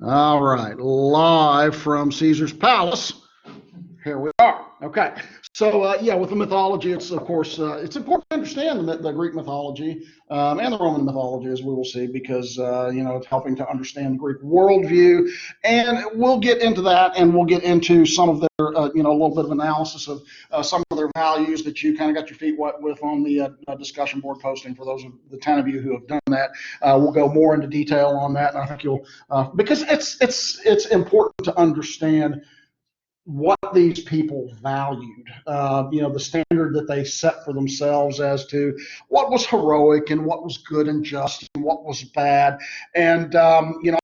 All right, live from Caesar's Palace. Here we are. Okay, so yeah, with the mythology, it's of course it's important to understand the Greek mythology and the Roman mythology, as we will see, because it's helping to understand the Greek worldview, and we'll get into that, and we'll get into some of their a little bit of analysis of some of their values that you kind of got your feet wet with on the discussion board posting. For those of the 10 of you who have done that, we'll go more into detail on that, and I think you'll because it's important to understand what these people valued, the standard that they set for themselves as to what was heroic and what was good and just and what was bad. And,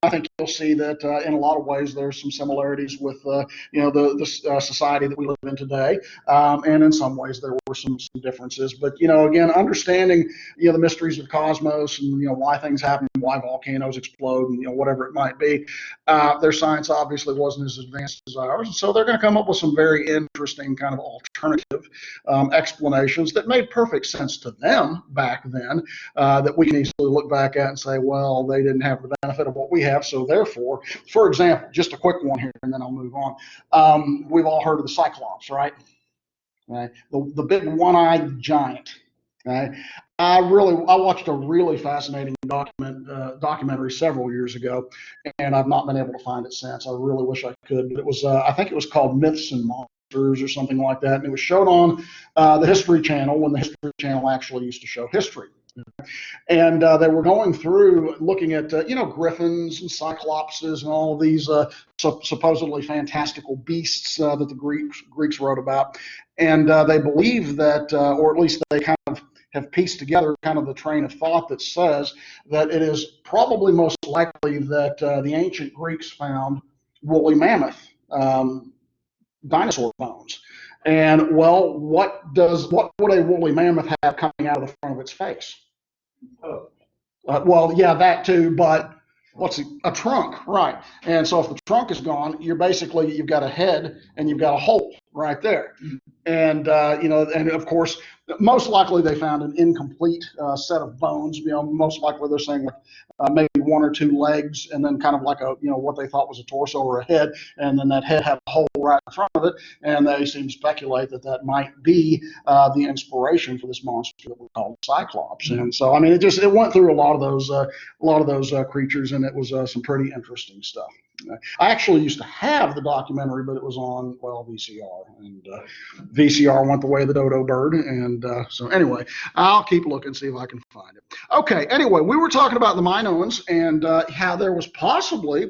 I think you'll see that in a lot of ways there's some similarities with, the society that we live in today. And in some ways there were some differences. But, again, understanding, the mysteries of the cosmos and, why things happen, why volcanoes explode, and, whatever it might be, their science obviously wasn't as advanced as ours. And so they're going to come up with some very interesting kind of alternative explanations that made perfect sense to them back then, that we can easily look back at and say, well, they didn't have the benefit of what we have. So therefore, for example, just a quick one here, and then I'll move on. We've all heard of the Cyclops, right? Right? The big one-eyed giant. Right? I watched a really fascinating documentary several years ago, and I've not been able to find it since. I really wish I could, but it was I think it was called Myths and Monsters or something like that, and it was showed on the History Channel when the History Channel actually used to show history. And they were going through looking at griffins and cyclopses and all of these supposedly fantastical beasts that the Greeks wrote about, and they believe that, or at least they kind of have pieced together kind of the train of thought that says that it is probably most likely that the ancient Greeks found woolly mammoth dinosaur bones. And well, what would a woolly mammoth have coming out of the front of its face? Well, yeah, that too, but a trunk, right? And so if the trunk is gone, you've got a head and you've got a hole right there. And and of course, most likely they found an incomplete set of bones. Most likely they're saying like maybe one or two legs, and then kind of like what they thought was a torso or a head, and then that head had a hole right in front of it. And they seem to speculate that that might be the inspiration for this monster that we call Cyclops. And so I mean, it went through a lot of those creatures, and it was some pretty interesting stuff. I actually used to have the documentary, but it was on, well, VCR, and VCR went the way of the dodo bird. And so anyway, I'll keep looking, see if I can find it. Okay, anyway, we were talking about the Minoans and how they possibly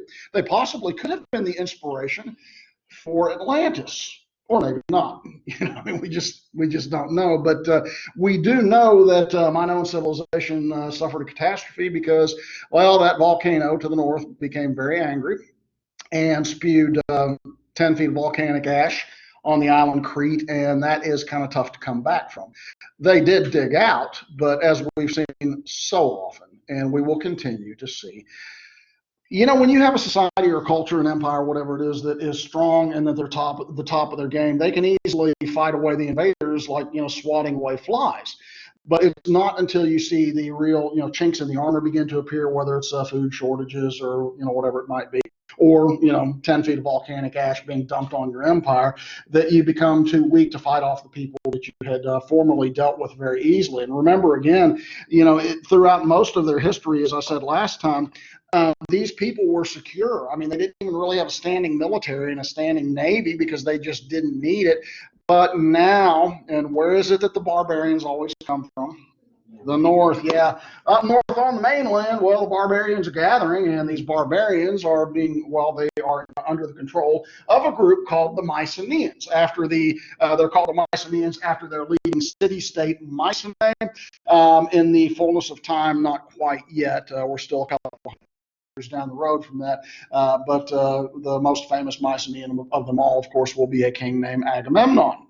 could have been the inspiration for Atlantis. Or maybe not. I mean, we just don't know. But we do know that Minoan civilization suffered a catastrophe because, well, that volcano to the north became very angry and spewed 10 feet of volcanic ash on the island Crete, and that is kind of tough to come back from. They did dig out, but as we've seen so often, and we will continue to see, when you have a society or culture, an empire, whatever it is, that is strong and that they're the top of their game, they can easily fight away the invaders like swatting away flies. But it's not until you see the real chinks in the armor begin to appear, whether it's food shortages or whatever it might be, or 10 feet of volcanic ash being dumped on your empire, that you become too weak to fight off the people that you had formerly dealt with very easily. And remember, again, throughout most of their history, as I said last time, these people were secure. I mean, they didn't even really have a standing military and a standing navy because they just didn't need it. But now, and where is it that the barbarians always come from? The north, yeah. Up north on the mainland, well, the barbarians are gathering, and these barbarians they are under the control of a group called the Mycenaeans. They're called the Mycenaeans after their leading city-state, Mycenae. In the fullness of time, not quite yet. We're still a couple of years down the road from that. But the most famous Mycenaean of them all, of course, will be a king named Agamemnon.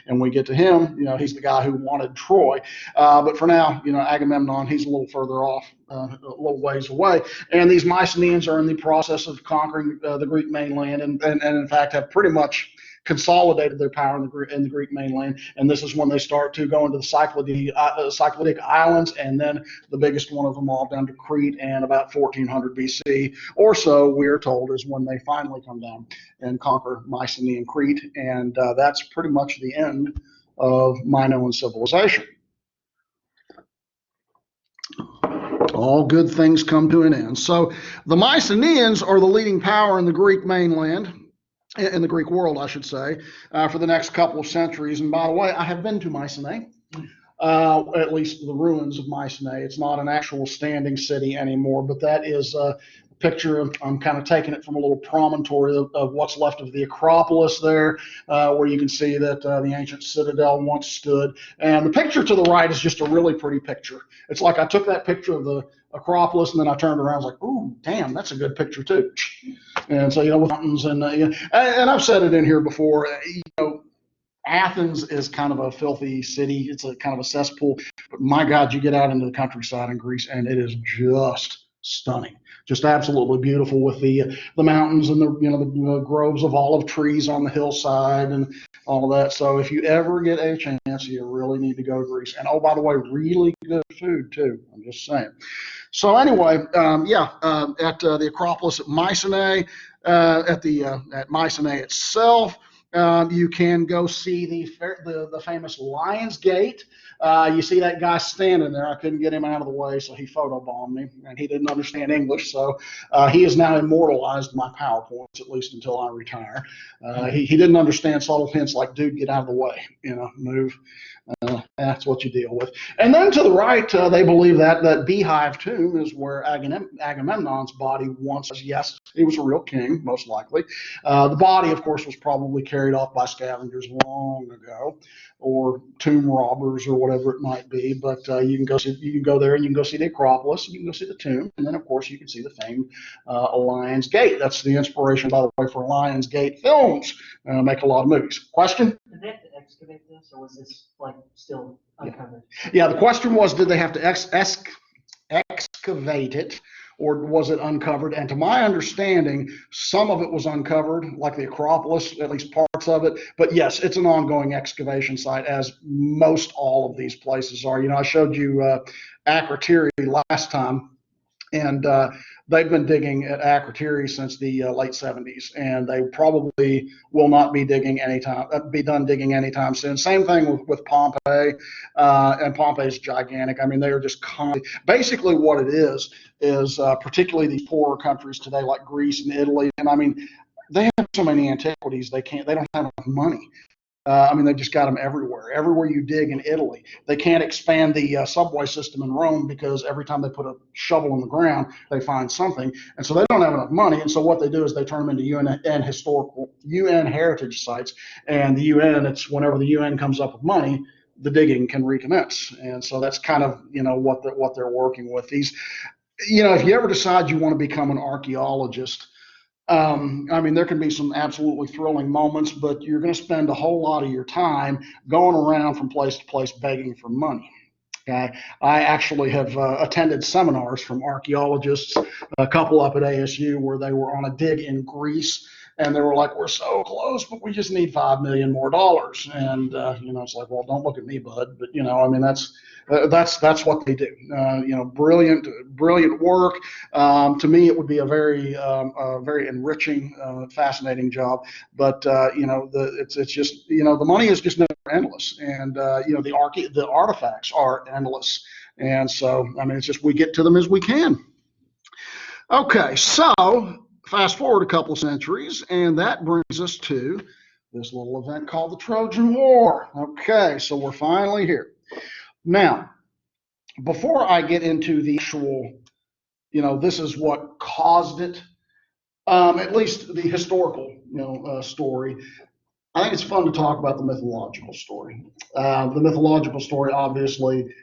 And we get to him, he's the guy who wanted Troy. But for now, Agamemnon, he's a little further off, a little ways away. And these Mycenaeans are in the process of conquering the Greek mainland, and in fact have pretty much consolidated their power in the Greek mainland. And this is when they start to go into the Cycladic Islands, and then the biggest one of them all down to Crete, and about 1400 BC or so, we are told, is when they finally come down and conquer Mycenaean Crete. And that's pretty much the end of Minoan civilization. All good things come to an end. So the Mycenaeans are the leading power in the Greek mainland, in the Greek world, I should say, for the next couple of centuries. And by the way, I have been to Mycenae, at least the ruins of Mycenae. It's not an actual standing city anymore, but that is a picture. I'm kind of taking it from a little promontory of what's left of the Acropolis there, where you can see that the ancient citadel once stood. And the picture to the right is just a really pretty picture. It's like I took that picture of the Acropolis, and then I turned around and was like, ooh, damn, that's a good picture too. And so, with mountains and I've said it in here before, Athens is kind of a filthy city. It's a kind of a cesspool, but my God, you get out into the countryside in Greece and it is just stunning, just absolutely beautiful, with the mountains and the groves of olive trees on the hillside and all of that. So if you ever get a chance, you really need to go to Greece. And oh, by the way, really good food too. I'm just saying. So anyway, at the Acropolis at Mycenae, at Mycenae itself, you can go see the famous Lion's Gate. You see that guy standing there. I couldn't get him out of the way, so he photobombed me, and he didn't understand English, so he has now immortalized my PowerPoints, at least until I retire. He didn't understand subtle hints like, dude, get out of the way, move. That's what you deal with. And then to the right, they believe that beehive tomb is where Agamemnon's body once was. Yes, he was a real king, most likely. The body, of course, was probably carried off by scavengers long ago, or tomb robbers, or whatever it might be. But you can go there, and you can go see the Acropolis, and you can go see the tomb, and then of course you can see the famed Lion's Gate. That's the inspiration, by the way, for Lion's Gate films. Make a lot of movies. Question? Did they have to excavate this, or was this still uncovered? Yeah, the question was, did they have to excavate it, or was it uncovered? And to my understanding, some of it was uncovered, like the Acropolis, at least parts of it. But yes, it's an ongoing excavation site, as most all of these places are. I showed you Akrotiri last time, and they've been digging at Akrotiri since the late 70s, and they probably will not be done digging anytime soon. Same thing with Pompeii, and Pompeii's gigantic. I mean, they are just basically what it is particularly these poorer countries today, like Greece and Italy. And I mean, they have so many antiquities, they don't have enough money. They've just got them everywhere. Everywhere you dig in Italy, they can't expand the subway system in Rome, because every time they put a shovel in the ground, they find something, and so they don't have enough money. And so what they do is they turn them into UN heritage sites. And the UN, it's whenever the UN comes up with money, the digging can recommence. And so that's kind of what they're working with. These, if you ever decide you want to become an archaeologist, there can be some absolutely thrilling moments, but you're going to spend a whole lot of your time going around from place to place begging for money. Okay. I actually have attended seminars from archaeologists, a couple up at ASU, where they were on a dig in Greece, and they were like, we're so close, but we just need $5 million more. And it's like, well, don't look at me, bud. But that's what they do. Brilliant work. To me, it would be a very enriching, fascinating job. But it's just the money is just never endless, and the artifacts are endless. And so it's just, we get to them as we can. Okay, so fast forward a couple of centuries, and that brings us to this little event called the Trojan War. Okay, so we're finally here. Now, before I get into the actual, this is what caused it, at least the historical, story, I think it's fun to talk about the mythological story. The mythological story, obviously,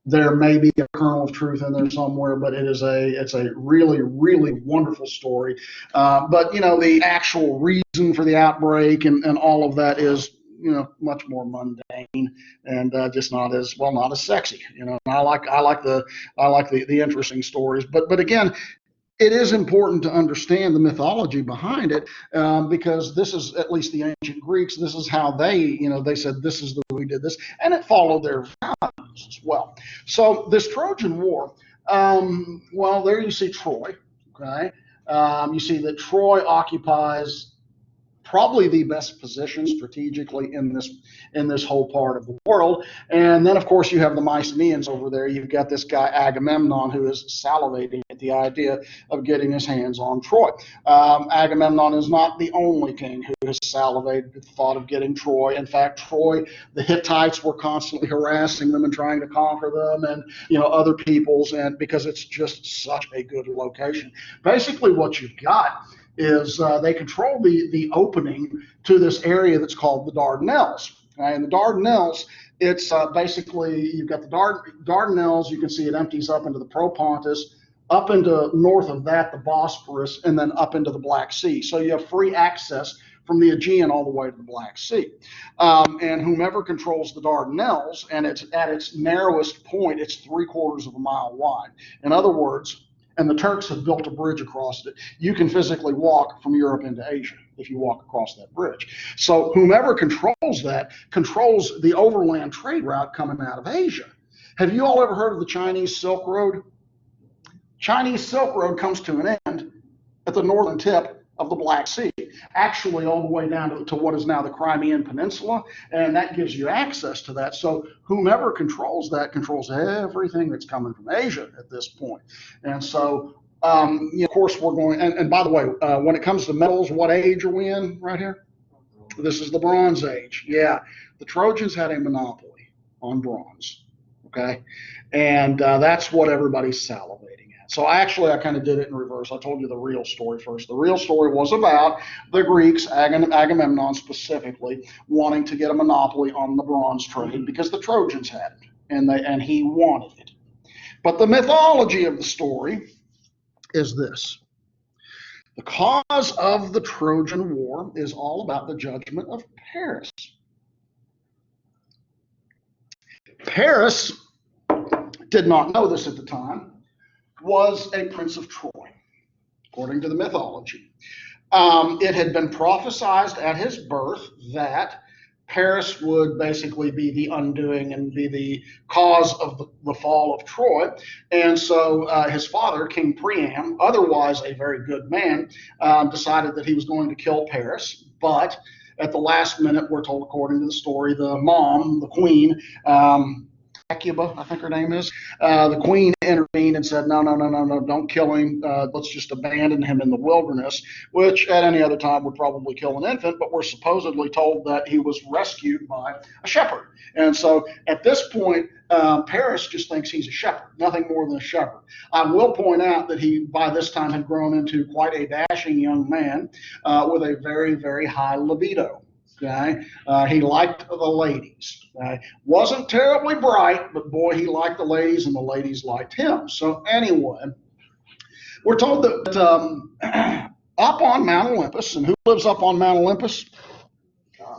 there may be a kernel of truth in there somewhere, but it's a really, really wonderful story. But the actual reason for the outbreak and all of that is much more mundane and just not as sexy. I like the interesting stories. But again, it is important to understand the mythology behind it, because this is, at least the ancient Greeks, this is how they, they said this is the way we did this, and it followed their values as well. So this Trojan War, well, there you see Troy. Okay, you see that Troy occupies probably the best position strategically in this whole part of the world. And then, of course, you have the Mycenaeans over there. You've got this guy Agamemnon, who is salivating at the idea of getting his hands on Troy. Agamemnon is not the only king who has salivated at the thought of getting Troy. In fact, Troy, the Hittites were constantly harassing them and trying to conquer them, and other peoples, and because it's just such a good location. Basically, what you've got is they control the opening to this area that's called the Dardanelles. Okay? And the Dardanelles, it's basically, you've got the Dardanelles, you can see it empties up into the Propontis, up into north of that, the Bosphorus, and then up into the Black Sea. So you have free access from the Aegean all the way to the Black Sea. And whomever controls the Dardanelles, and it's at its narrowest point, it's 3/4 of a mile wide. In other words, and the Turks have built a bridge across it. You can physically walk from Europe into Asia if you walk across that bridge. So whomever controls that controls the overland trade route coming out of Asia. Have you all ever heard of the Chinese Silk Road? Chinese Silk Road comes to an end at the northern tip of the Black Sea, actually all the way down to what is now the Crimean Peninsula, and that gives you access to that. So whomever controls that controls everything that's coming from Asia at this point. And so, of course, we're going, and by the way, when it comes to metals, what age are we in right here? This is the Bronze Age. Yeah, the Trojans had a monopoly on bronze, okay? And that's what everybody's salivating. So I kind of did it in reverse. I told you the real story first. The real story was about the Greeks, Agamemnon specifically, wanting to get a monopoly on the bronze trade because the Trojans had it, and he wanted it. But the mythology of the story is this. The cause of the Trojan War is all about the judgment of Paris. Paris did not know this at the time, was a prince of Troy, according to the mythology. It had been prophesied at his birth that Paris would basically be the undoing and be the cause of the fall of Troy. And so his father, King Priam, otherwise a very good man, decided that he was going to kill Paris. But at the last minute, we're told, according to the story, the mom, the queen, Hecuba, I think her name is. The queen intervened and said, no, don't kill him. Let's just abandon him in the wilderness, which at any other time would probably kill an infant, but we're supposedly told that he was rescued by a shepherd. And so at this point, Paris just thinks he's a shepherd, nothing more than a shepherd. I will point out that he, by this time, had grown into quite a dashing young man with a very, very high libido. Okay, he liked the ladies. Wasn't terribly bright, but boy, he liked the ladies, and the ladies liked him. So anyway, we're told that up on Mount Olympus, and who lives up on Mount Olympus?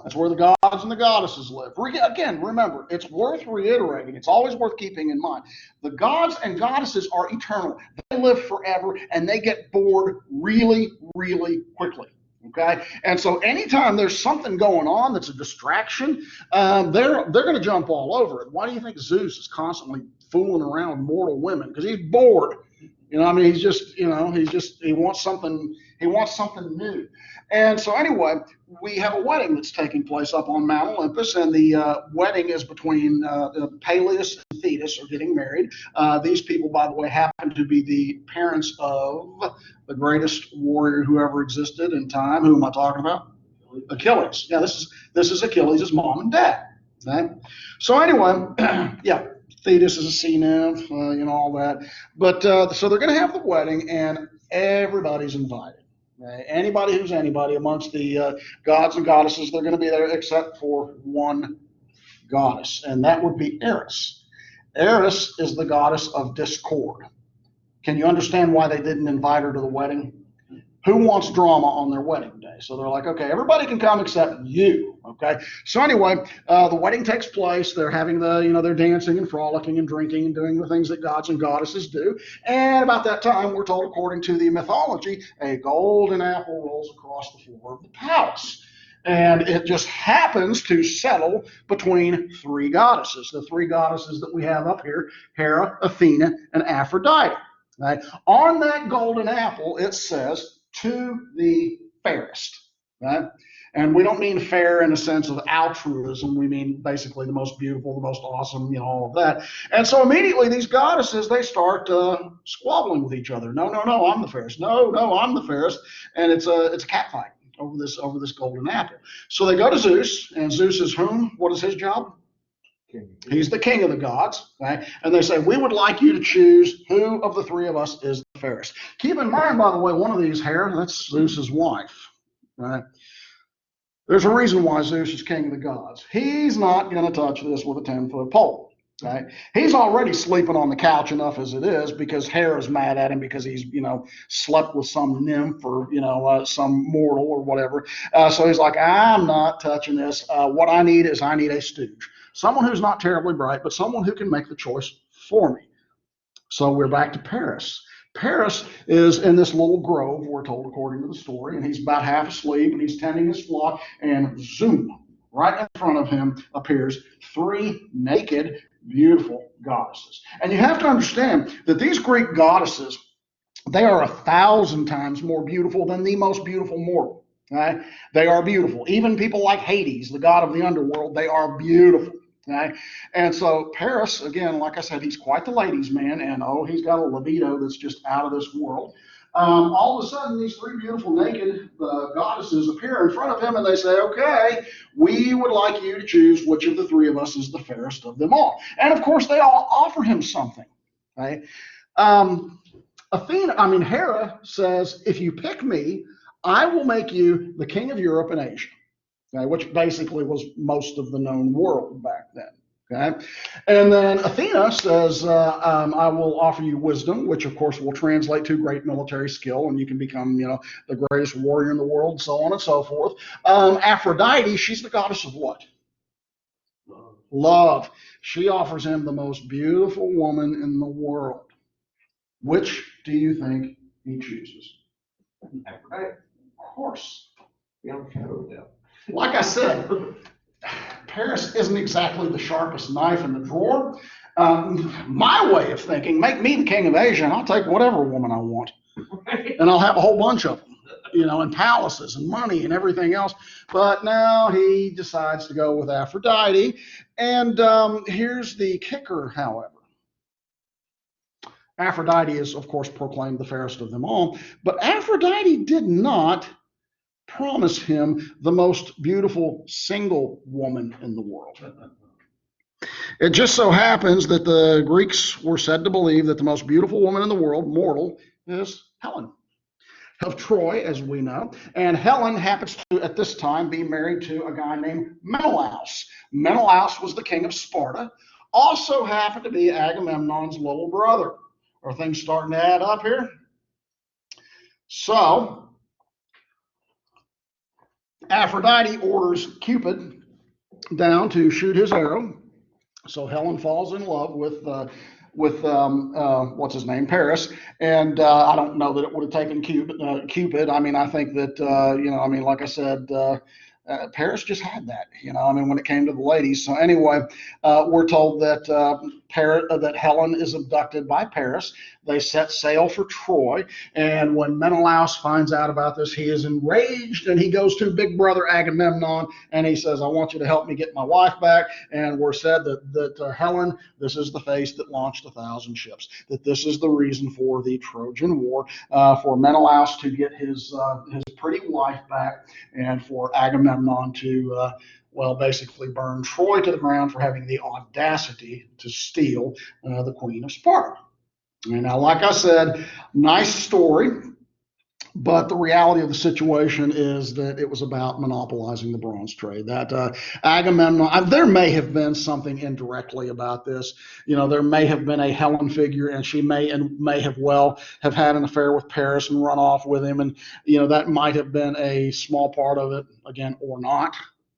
That's where the gods and the goddesses live. Again, remember, it's worth reiterating. It's always worth keeping in mind. The gods and goddesses are eternal. They live forever, and they get bored really, really quickly. Okay, and so anytime there's something going on that's a distraction, they're going to jump all over it. Why do you think Zeus is constantly fooling around with mortal women? Because he's bored. I mean, he wants something. He wants something new. And so anyway, we have a wedding that's taking place up on Mount Olympus, and the wedding is between Peleus and Thetis are getting married. These people, by the way, happen to be the parents of the greatest warrior who ever existed in time. Who am I talking about? Achilles. Yeah, this is Achilles' mom and dad. Okay? So anyway, yeah, Thetis is a sea nymph, all that. But so they're going to have the wedding, and everybody's invited. Anybody who's anybody amongst the gods and goddesses, they're going to be there except for one goddess, and that would be Eris. Eris is the goddess of discord. Can you understand why they didn't invite her to the wedding? Who wants drama on their wedding day? So they're like, okay, everybody can come except you. Okay. So anyway, the wedding takes place. They're having they're dancing and frolicking and drinking and doing the things that gods and goddesses do. And about that time, we're told, according to the mythology, a golden apple rolls across the floor of the palace. And it just happens to settle between three goddesses, the three goddesses that we have up here, Hera, Athena, and Aphrodite. Right? On that golden apple, it says, to the fairest, right? And we don't mean fair in a sense of altruism. We mean basically the most beautiful, the most awesome, all of that. And so immediately these goddesses, they start squabbling with each other. No, no, no, I'm the fairest. No, no, I'm the fairest. And it's a cat fight over this golden apple. So they go to Zeus, and Zeus is whom? What is his job? He's the king of the gods, right? And they say, we would like you to choose who of the three of us is the fairest. Keep in mind, by the way, one of these here, that's Zeus's wife, right? There's a reason why Zeus is king of the gods. He's not going to touch this with a 10-foot pole, right? He's already sleeping on the couch enough as it is because Hera's mad at him because he's, slept with some nymph or, some mortal or whatever. So he's like, I'm not touching this. What I need is a stooge. Someone who's not terribly bright, but someone who can make the choice for me. So we're back to Paris. Paris is in this little grove, we're told according to the story, and he's about half asleep, and he's tending his flock, and zoom, right in front of him appears three naked, beautiful goddesses. And you have to understand that these Greek goddesses, they are 1,000 times more beautiful than the most beautiful mortal. Right? They are beautiful. Even people like Hades, the god of the underworld, they are beautiful. Okay? And so Paris, again, like I said, he's quite the ladies' man, and he's got a libido that's just out of this world. All of a sudden, these three beautiful naked goddesses appear in front of him, and they say, okay, we would like you to choose which of the three of us is the fairest of them all. And of course, they all offer him something. Right? Hera says, if you pick me, I will make you the king of Europe and Asia. Okay, which basically was most of the known world back then. Okay, and then Athena says, I will offer you wisdom, which of course will translate to great military skill, and you can become, the greatest warrior in the world, so on and so forth. Aphrodite, she's the goddess of what? Love. She offers him the most beautiful woman in the world. Which do you think he chooses? Aphrodite. Of course. Beyond a shadow of doubt. Like I said, Paris isn't exactly the sharpest knife in the drawer. My way of thinking, make me the king of Asia, and I'll take whatever woman I want. And I'll have a whole bunch of them, and palaces and money and everything else. But now he decides to go with Aphrodite. And here's the kicker, however. Aphrodite is, of course, proclaimed the fairest of them all. But Aphrodite did not promise him the most beautiful single woman in the world. It just so happens that the Greeks were said to believe that the most beautiful woman in the world, mortal, is Helen of Troy, as we know. And Helen happens to, at this time, be married to a guy named Menelaus. Menelaus was the king of Sparta, also happened to be Agamemnon's little brother. Are things starting to add up here? So, Aphrodite orders Cupid down to shoot his arrow. So Helen falls in love with what's his name, Paris. And I don't know that it would have taken Cupid. I think that like I said, Paris just had that, when it came to the ladies. So anyway, we're told that that Helen is abducted by Paris. They set sail for Troy, and when Menelaus finds out about this, he is enraged, and he goes to big brother Agamemnon, and he says, I want you to help me get my wife back. And we're said that Helen, this is the face that launched 1,000 ships, that this is the reason for the Trojan War, for Menelaus to get his pretty wife back, and for Agamemnon to basically burn Troy to the ground for having the audacity to steal the Queen of Sparta. And now, like I said, nice story, But the reality of the situation is that it was about monopolizing the bronze trade. That Agamemnon, there may have been something indirectly about this. There may have been a Helen figure, and she may have well have had an affair with Paris and run off with him, and that might have been a small part of it, again, or not.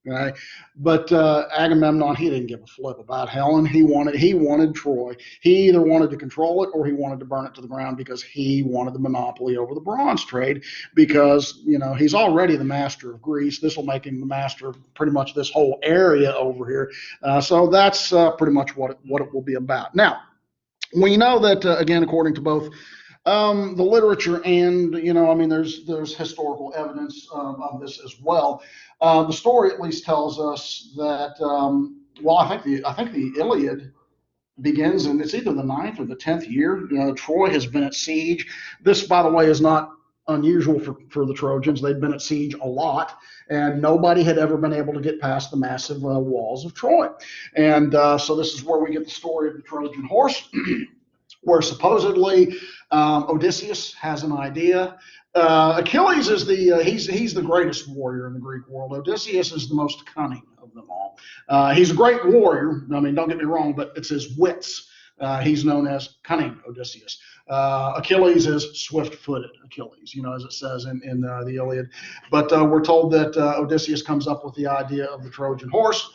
Right, but Agamemnon, he didn't give a flip about Helen. He wanted Troy. He either wanted to control it or he wanted to burn it to the ground because he wanted the monopoly over the bronze trade. Because he's already the master of Greece. This will make him the master of pretty much this whole area over here. So that's pretty much what it will be about. Now, we know that again, according to both the literature and there's historical evidence of this as well. The story at least tells us that I think the Iliad begins, and it's either the 9th or the 10th year. Troy has been at siege. This, by the way, is not unusual for the Trojans. They'd been at siege a lot, and nobody had ever been able to get past the massive walls of Troy. And so this is where we get the story of the Trojan horse. Where supposedly Odysseus has an idea. Achilles is he's the greatest warrior in the Greek world. Odysseus is the most cunning of them all. He's a great warrior. I mean, don't get me wrong, but it's his wits. He's known as cunning Odysseus. Achilles is swift-footed Achilles, as it says in the Iliad. But we're told that Odysseus comes up with the idea of the Trojan horse,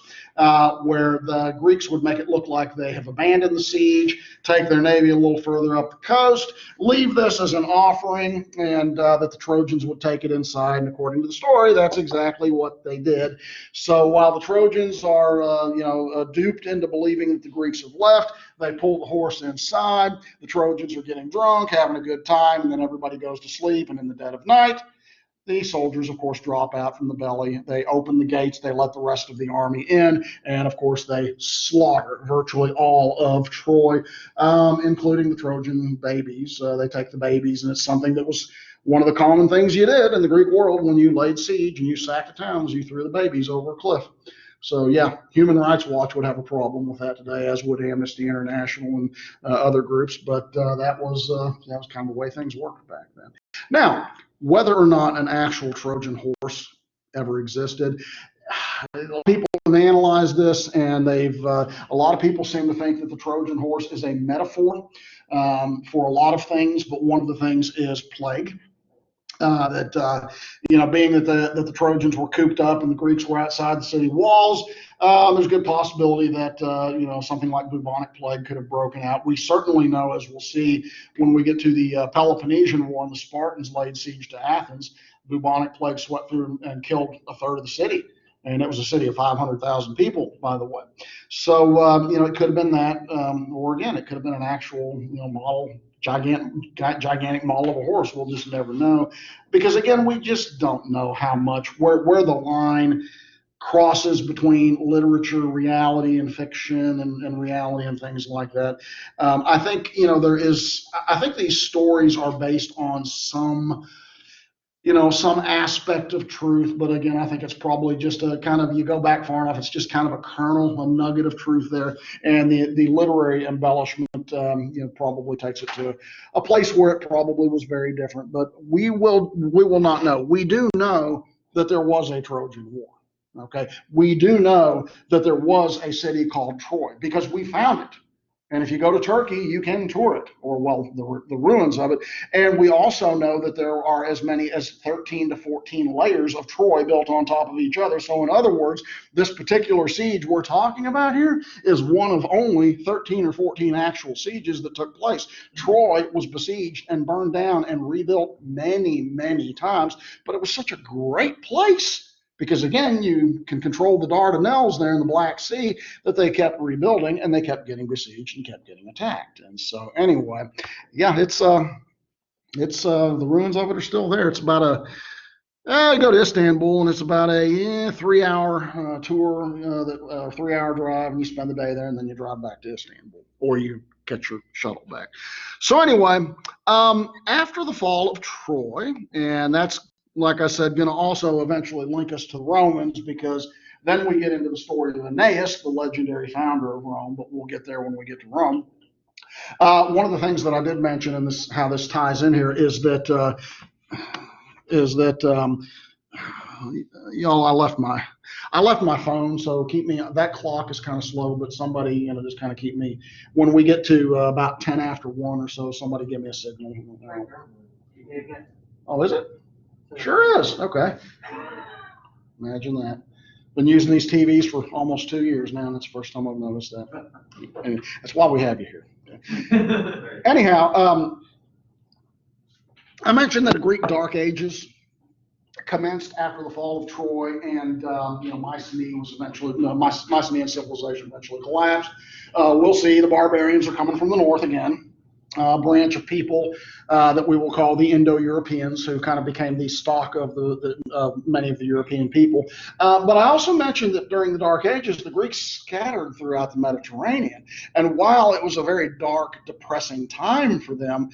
where the Greeks would make it look like they have abandoned the siege, take their navy a little further up the coast, leave this as an offering, and that the Trojans would take it inside. And according to the story, that's exactly what they did. So while the Trojans are, duped into believing that the Greeks have left, they pull the horse inside. The Trojans are getting drunk, having a good time, and then everybody goes to sleep. And in the dead of night, the soldiers, of course, drop out from the belly. They open the gates. They let the rest of the army in. And, of course, they slaughter virtually all of Troy, including the Trojan babies. They take the babies, and it's something that was one of the common things you did in the Greek world when you laid siege and you sacked the towns. You threw the babies over a cliff. So, yeah, Human Rights Watch would have a problem with that today, as would Amnesty International and other groups. But that was kind of the way things worked back then. Now, whether or not an actual Trojan horse ever existed, people have analyzed this, and a lot of people seem to think that the Trojan horse is a metaphor for a lot of things, but one of the things is plague. Being that the Trojans were cooped up and the Greeks were outside the city walls, there's a good possibility that something like bubonic plague could have broken out. We certainly know, as we'll see when we get to the Peloponnesian War and the Spartans laid siege to Athens, bubonic plague swept through and killed a third of the city. And it was a city of 500,000 people, by the way. So, it could have been that, or again, it could have been an actual, model, gigantic model of a horse. We'll just never know, because again, we just don't know how much where the line crosses between literature, reality, and fiction, and reality and things like that. I think I think these stories are based on some aspect of truth, but again, I think it's probably just a kind of, you go back far enough, it's just kind of a kernel, a nugget of truth there, and the literary embellishment, probably takes it to a place where it probably was very different. But we will not know. We do know that there was a Trojan War. Okay, we do know that there was a city called Troy because we found it. And if you go to Turkey, you can tour it, or the ruins of it. And we also know that there are as many as 13 to 14 layers of Troy built on top of each other. So in other words, this particular siege we're talking about here is one of only 13 or 14 actual sieges that took place. Troy was besieged and burned down and rebuilt many, many times, but it was such a great place. Because again, you can control the Dardanelles there in the Black Sea, that they kept rebuilding, and they kept getting besieged and kept getting attacked. And so anyway, yeah, it's the ruins of it are still there. It's about you go to Istanbul, and it's about a 3-hour tour, 3-hour drive, and you spend the day there, and then you drive back to Istanbul, or you catch your shuttle back. So anyway, after the fall of Troy, and that's, like I said, going to also eventually link us to the Romans, because then we get into the story of Aeneas, the legendary founder of Rome, but we'll get there when we get to Rome. One of the things that I did mention, and how this ties in here, is that is that y'all, I left my phone, so keep me. That clock is kind of slow, but somebody, just kind of keep me. When we get to about 10 after 1 or so, somebody give me a signal. Oh, is it? Sure is. Okay. Imagine that. Been using these TVs for almost 2 years now, and that's the first time I've noticed that. And that's why we have you here. Anyhow, I mentioned that the Greek Dark Ages commenced after the fall of Troy, and Mycenae was eventually, Mycenaean civilization eventually collapsed. We'll see the barbarians are coming from the north again. Branch of people that we will call the Indo-Europeans, who kind of became the stock of many of the European people. But I also mentioned that during the Dark Ages, the Greeks scattered throughout the Mediterranean. And while it was a very dark, depressing time for them,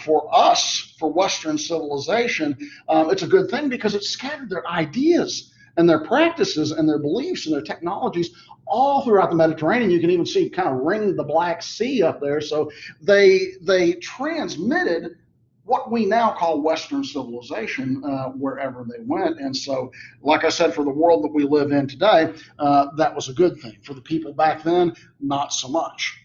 for us, for Western civilization, it's a good thing because it scattered their ideas and their practices and their beliefs and their technologies all throughout the Mediterranean. You can even see kind of ring the Black Sea up there. So they transmitted what we now call Western civilization wherever they went. And so, like I said, for the world that we live in today, that was a good thing. For the people back then, not so much.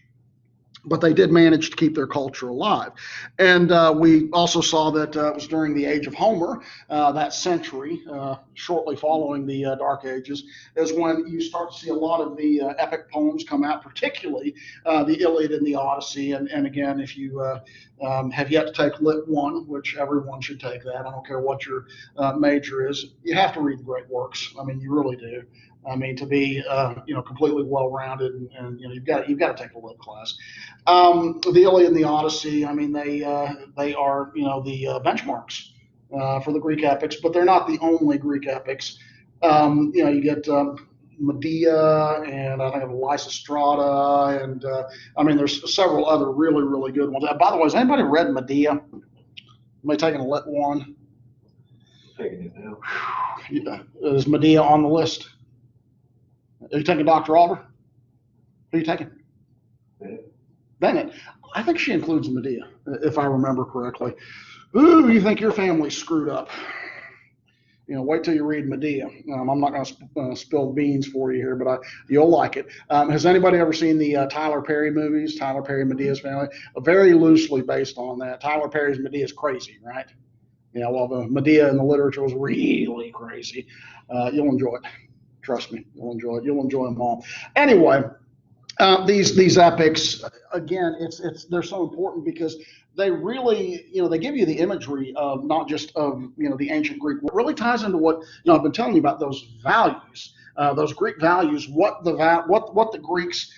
But they did manage to keep their culture alive. And we also saw that it was during the age of Homer, that century, shortly following the Dark Ages, is when you start to see a lot of the epic poems come out, particularly the Iliad and the Odyssey. And again, if you have yet to take Lit 1, which everyone should take that, I don't care what your major is, you have to read the great works. I mean, you really do. I mean, to be completely well-rounded, and you've got to take a lit class. The Iliad and the Odyssey, I mean, they are the benchmarks for the Greek epics, but they're not the only Greek epics. You get Medea, and I think of Lysistrata, and I mean, there's several other really, really good ones. By the way, has anybody read Medea? Anybody taking a lit 1? Taking it now. Is Medea on the list? Are you taking Dr. Alder? Who are you taking? Bennett. I think she includes Medea, if I remember correctly. Ooh, you think your family's screwed up. Wait till you read Medea. I'm not going to spill beans for you here, but you'll like it. Has anybody ever seen the Tyler Perry movies, Tyler Perry, Medea's Family? Very loosely based on that. Tyler Perry's Medea's crazy, right? Well, the Medea in the literature was really crazy. You'll enjoy it. Trust me, you'll enjoy it. You'll enjoy them all. Anyway, these epics, again, they're so important because they really, they give you the imagery of not just of the ancient Greek. What really ties into what I've been telling you about, those values, those Greek values, what the Greeks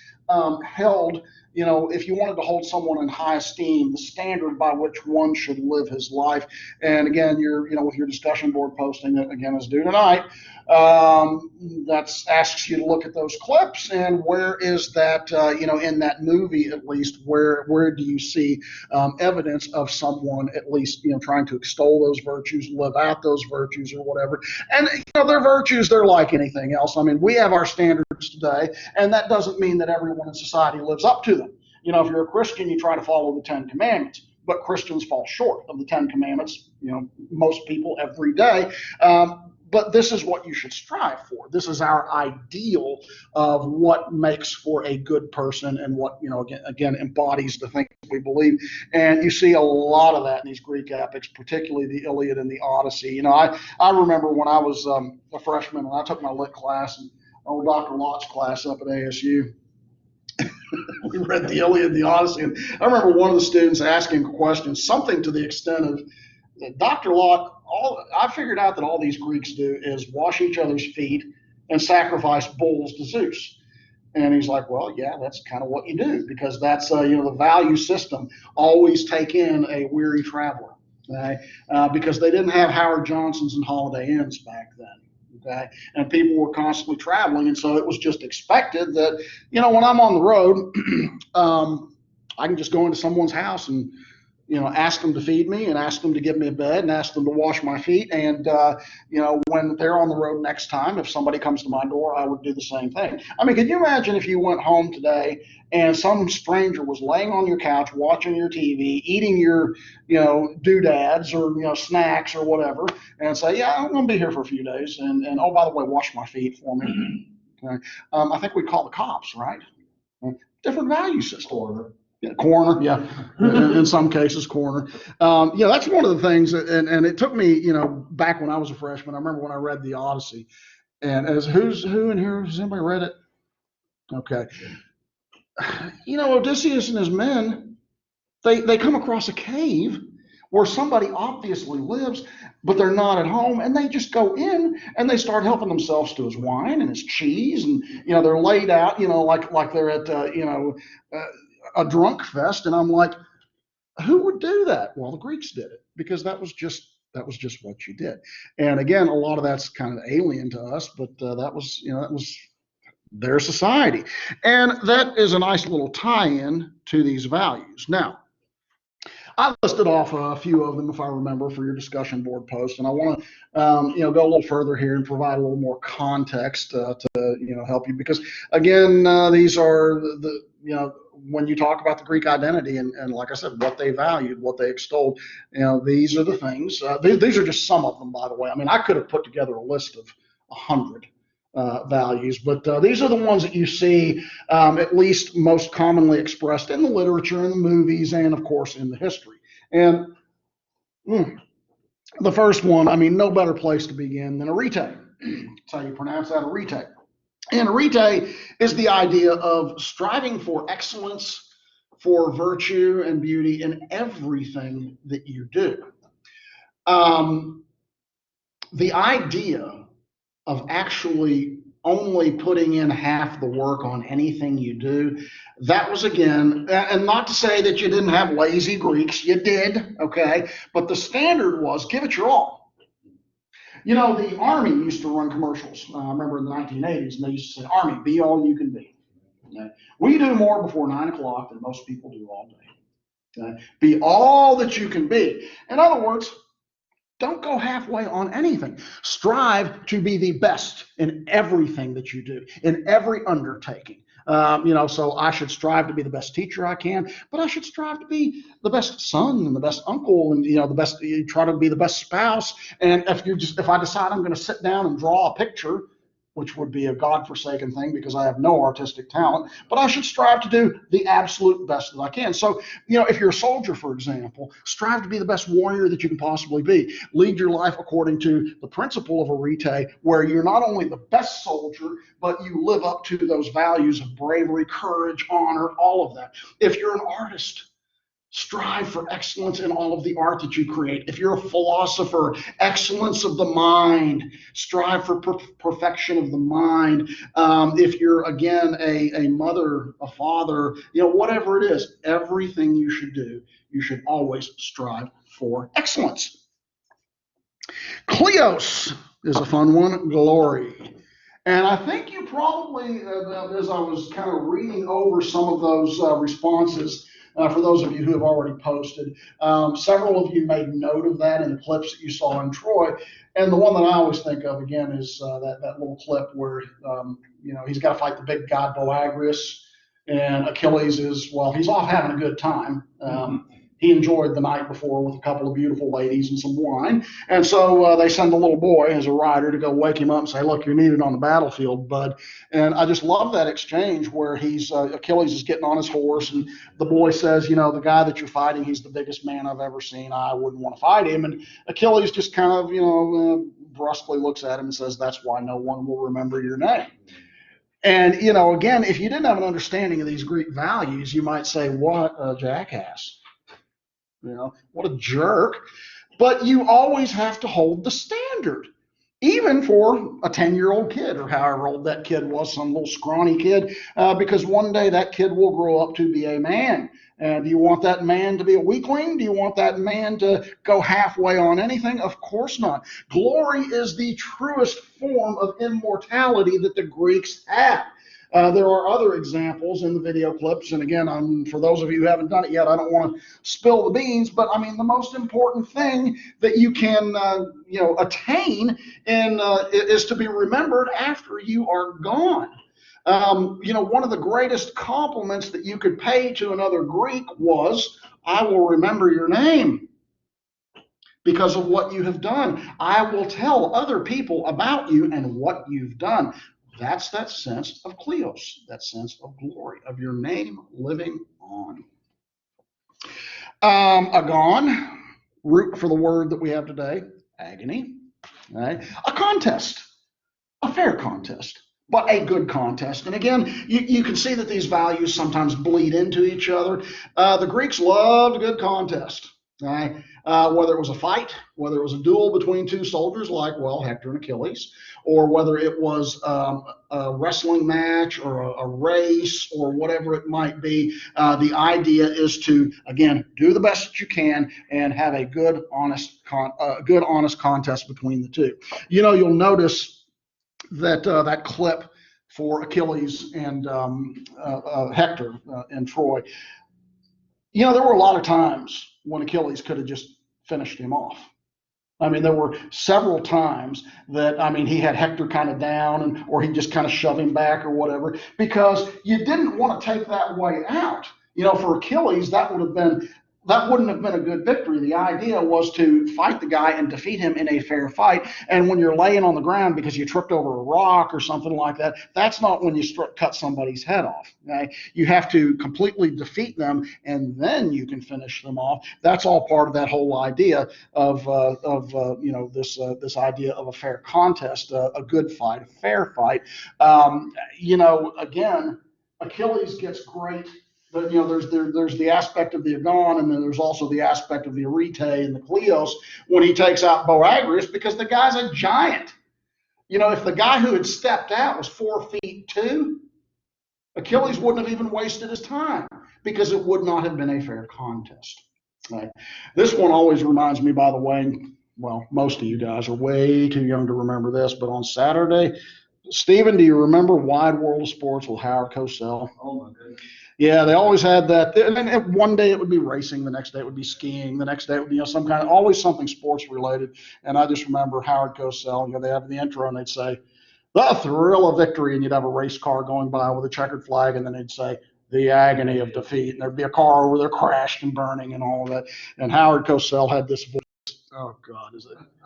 held. If you wanted to hold someone in high esteem, the standard by which one should live his life. And again, with your discussion board posting that again is due tonight, that asks you to look at those clips and where is that, in that movie at least, where do you see evidence of someone at least, trying to extol those virtues, live out those virtues or whatever. And, their virtues, they're like anything else. I mean, we have our standards today, and that doesn't mean that everyone in society lives up to them. If you're a Christian, you try to follow the 10 Commandments, but Christians fall short of the 10 Commandments, most people every day. But this is what you should strive for. This is our ideal of what makes for a good person and what, again, embodies the things we believe. And you see a lot of that in these Greek epics, particularly the Iliad and the Odyssey. I remember when I was a freshman and I took my lit class, and Dr. Lott's class up at ASU. We read the Iliad and the Odyssey, and I remember one of the students asking a question, something to the extent of, Dr. Lott, I figured out that all these Greeks do is wash each other's feet and sacrifice bulls to Zeus. And he's like, well, yeah, that's kind of what you do, because that's, the value system. Always take in a weary traveler, okay? Because they didn't have Howard Johnsons and Holiday Inns back then. Okay, and people were constantly traveling, and so it was just expected that, when I'm on the road, I can just go into someone's house and ask them to feed me and ask them to give me a bed and ask them to wash my feet. And, when they're on the road next time, if somebody comes to my door, I would do the same thing. I mean, could you imagine if you went home today and some stranger was laying on your couch, watching your TV, eating your, doodads or, snacks or whatever, and say, yeah, I'm going to be here for a few days. And oh, by the way, wash my feet for me. Okay. I think we'd call the cops, right? Different value system. Coroner, yeah, in some cases, coroner. That's one of the things, and it took me, back when I was a freshman. I remember when I read the Odyssey, and as who in here has anybody read it? Okay, Odysseus and his men, they come across a cave where somebody obviously lives, but they're not at home, and they just go in and they start helping themselves to his wine and his cheese, and they're laid out, like they're at a drunk fest, and I'm like, who would do that? Well, the Greeks did it because that was just what you did. And again, a lot of that's kind of alien to us, but that was their society, and that is a nice little tie-in to these values. Now, I listed off a few of them, if I remember, for your discussion board post, and I want to, go a little further here and provide a little more context to, help you, because again, these are when you talk about the Greek identity and like I said, what they valued, what they extolled, these are the things. These are just some of them, by the way. I mean, I could have put together a list of 100 values, but these are the ones that you see at least most commonly expressed in the literature, in the movies, and of course in the history. And the first one, I mean, no better place to begin than arete. That's how you pronounce that, arete. And arete is the idea of striving for excellence, for virtue and beauty in everything that you do. The idea of actually only putting in half the work on anything you do, that was, again, and not to say that you didn't have lazy Greeks, you did, okay, but the standard was give it your all. The Army used to run commercials. I remember in the 1980s, and they used to say, Army, be all you can be. Okay? We do more before 9 o'clock than most people do all day. Okay? Be all that you can be. In other words, don't go halfway on anything. Strive to be the best in everything that you do, in every undertaking. So I should strive to be the best teacher I can, but I should strive to be the best son and the best uncle, and the best. You try to be the best spouse. And if I decide I'm going to sit down and draw a picture, which would be a godforsaken thing because I have no artistic talent, but I should strive to do the absolute best that I can. So, if you're a soldier, for example, strive to be the best warrior that you can possibly be. Lead your life according to the principle of arete, where you're not only the best soldier, but you live up to those values of bravery, courage, honor, all of that. If you're an artist, strive for excellence in all of the art that you create. If you're a philosopher, excellence of the mind, strive for perfection of the mind. If you're, again, a mother, a father, whatever it is, everything you should do, you should always strive for excellence. Kleos is a fun one, glory. And I think you probably, as I was kind of reading over some of those responses, for those of you who have already posted, several of you made note of that in the clips that you saw in Troy. And the one that I always think of, again, is that little clip where, he's got to fight the big god Boagrius, and Achilles is, well, he's off having a good time. He enjoyed the night before with a couple of beautiful ladies and some wine. And so they send the little boy as a rider to go wake him up and say, look, you're needed on the battlefield, bud. And I just love that exchange where Achilles is getting on his horse, and the boy says, the guy that you're fighting, he's the biggest man I've ever seen. I wouldn't want to fight him. And Achilles just kind of, brusquely looks at him and says, that's why no one will remember your name. And, again, if you didn't have an understanding of these Greek values, you might say, what a jackass. What a jerk. But you always have to hold the standard, even for a 10-year-old kid or however old that kid was, some little scrawny kid, because one day that kid will grow up to be a man. And do you want that man to be a weakling? Do you want that man to go halfway on anything? Of course not. Glory is the truest form of immortality that the Greeks had. There are other examples in the video clips, and again, for those of you who haven't done it yet, I don't want to spill the beans, but I mean, the most important thing that you can, attain is to be remembered after you are gone. One of the greatest compliments that you could pay to another Greek was, "I will remember your name because of what you have done. I will tell other people about you and what you've done." That's that sense of kleos, that sense of glory, of your name living on. Agon, root for the word that we have today, agony. Right? A contest, a fair contest, but a good contest. And again, you can see that these values sometimes bleed into each other. The Greeks loved a good contest. Right? Whether it was a fight, whether it was a duel between two soldiers like, well, Hector and Achilles, or whether it was a wrestling match or a race or whatever it might be, the idea is to, again, do the best that you can and have a good, honest contest between the two. You'll notice that that clip for Achilles and Hector in Troy, there were a lot of times when Achilles could have just finished him off. I mean, there were several times that, he had Hector kind of down, or he just kind of shove him back or whatever, because you didn't want to take that way out. For Achilles, that wouldn't have been a good victory. The idea was to fight the guy and defeat him in a fair fight. And when you're laying on the ground because you tripped over a rock or something like that, that's not when you cut somebody's head off. Okay? You have to completely defeat them, and then you can finish them off. That's all part of that whole idea of this idea of a fair contest, a good fight, a fair fight. Again, Achilles gets great. But there's the aspect of the agon, and then there's also the aspect of the arete and the kleos when he takes out Boagrius, because the guy's a giant. If the guy who had stepped out was 4'2", Achilles wouldn't have even wasted his time, because it would not have been a fair contest. Right? This one always reminds me, by the way, well, most of you guys are way too young to remember this, but on Saturday, Stephen, do you remember Wide World of Sports with Howard Cosell? Oh my goodness. Yeah, they always had that. And then one day it would be racing, the next day it would be skiing, the next day it would be always something sports related. And I just remember Howard Cosell, they have the intro and they'd say, "The thrill of victory," and you'd have a race car going by with a checkered flag, and then they'd say, "The agony of defeat," and there'd be a car over there crashed and burning and all of that. And Howard Cosell had this voice. Oh God,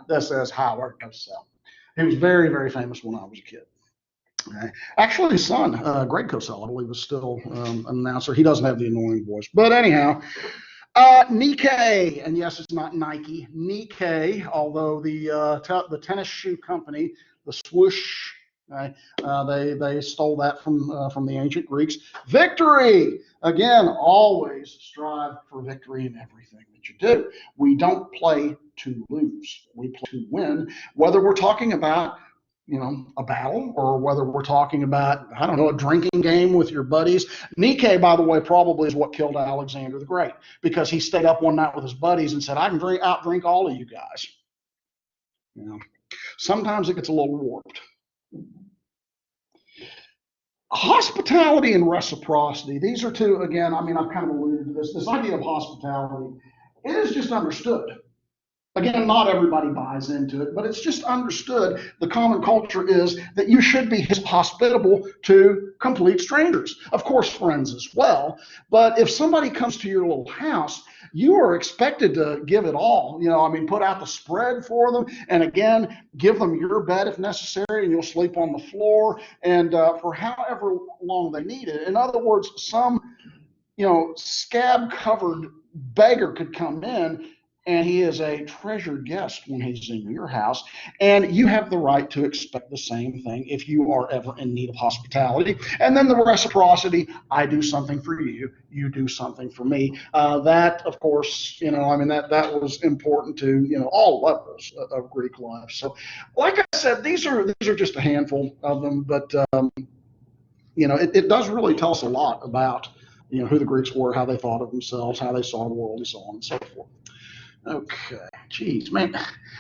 this is Howard Cosell. He was very, very famous when I was a kid. Okay. Actually, his son, Greg Cosell, I believe, is still an announcer. He doesn't have the annoying voice. But anyhow, Nikkei, and yes, it's not Nike, Nikkei, although the tennis shoe company, the swoosh, right, they stole that from the ancient Greeks. Victory! Again, always strive for victory in everything that you do. We don't play to lose. We play to win, whether we're talking about a battle, or whether we're talking about, I don't know, a drinking game with your buddies. Nikkei, by the way, probably is what killed Alexander the Great, because he stayed up one night with his buddies and said, "I can outdrink all of you guys." Sometimes it gets a little warped. Hospitality and reciprocity. These are two, again, I've kind of alluded to this. This idea of hospitality, it is just understood. Again, not everybody buys into it, but it's just understood. The common culture is that you should be hospitable to complete strangers. Of course, friends as well. But if somebody comes to your little house, you are expected to give it all. Put out the spread for them. And again, give them your bed if necessary, and you'll sleep on the floor, and for however long they need it. In other words, some, scab-covered beggar could come in, and he is a treasured guest when he's in your house, and you have the right to expect the same thing if you are ever in need of hospitality. And then the reciprocity: I do something for you, you do something for me. That, of course, that was important to all levels of Greek life. So, like I said, these are just a handful of them, but it does really tell us a lot about who the Greeks were, how they thought of themselves, how they saw the world, and so on and so forth. Okay, geez, man,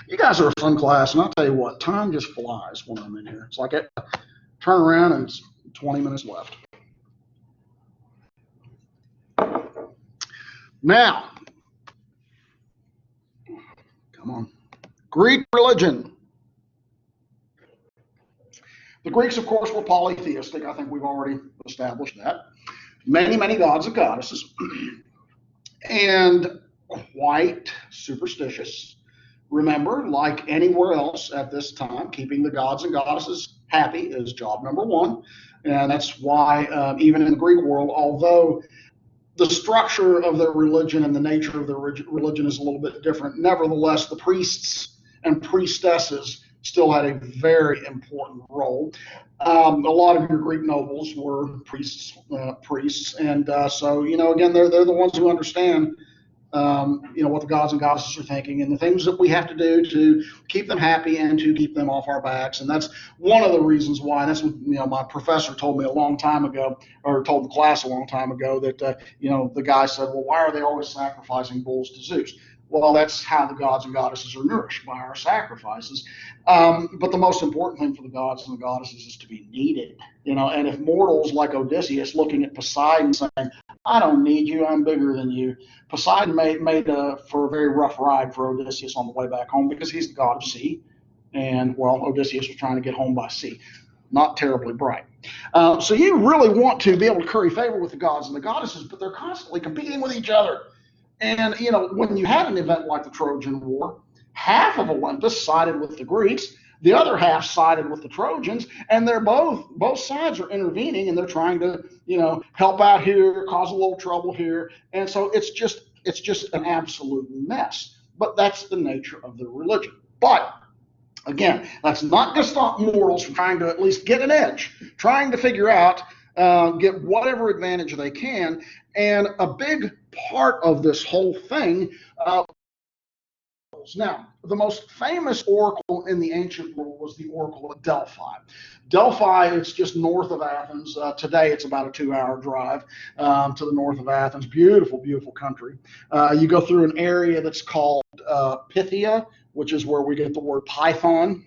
you guys are a fun class, and I'll tell you what, time just flies when I'm in here. It's like Turn around and it's 20 minutes left. Now, come on. Greek religion. The Greeks, of course, were polytheistic. I think we've already established that. Many, many gods and goddesses. And quite superstitious. Remember, like anywhere else at this time, keeping the gods and goddesses happy is job number one. And that's why, even in the Greek world, although the structure of their religion and the nature of their religion is a little bit different, nevertheless, the priests and priestesses still had a very important role. A lot of your Greek nobles were priests, and so again, they're the ones who understand what the gods and goddesses are thinking and the things that we have to do to keep them happy and to keep them off our backs. And that's one of the reasons why. That's what my professor told me a long time ago, or told the class a long time ago, that the guy said, well, why are they always sacrificing bulls to Zeus? Well, that's how the gods and goddesses are nourished, by our sacrifices. But the most important thing for the gods and the goddesses is to be needed. And if mortals like Odysseus looking at Poseidon saying, I don't need you, I'm bigger than you. Poseidon made for a very rough ride for Odysseus on the way back home, because he's the god of sea. And, well, Odysseus was trying to get home by sea. Not terribly bright. So you really want to be able to curry favor with the gods and the goddesses, but they're constantly competing with each other. And, when you had an event like the Trojan War, half of Olympus sided with the Greeks, the other half sided with the Trojans, and they're both sides are intervening, and they're trying to, help out here, cause a little trouble here. And so it's just an absolute mess. But that's the nature of the religion. But again, that's not going to stop mortals from trying to at least get an edge, trying to figure out, get whatever advantage they can. And a big part of this whole thing, now, the most famous oracle in the ancient world was the Oracle of Delphi. Delphi, it's just north of Athens. Today, it's about a 2-hour drive to the north of Athens. Beautiful, beautiful country. You go through an area that's called Pythia, which is where we get the word python.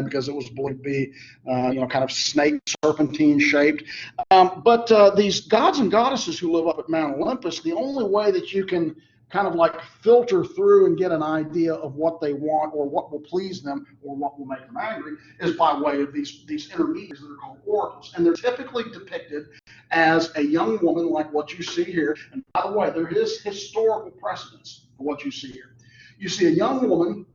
Because it was believed to be, kind of snake, serpentine shaped. But these gods and goddesses who live up at Mount Olympus, the only way that you can kind of like filter through and get an idea of what they want or what will please them or what will make them angry is by way of these intermediaries that are called oracles. And they're typically depicted as a young woman like what you see here. And by the way, there is historical precedence for what you see here. You see a young woman.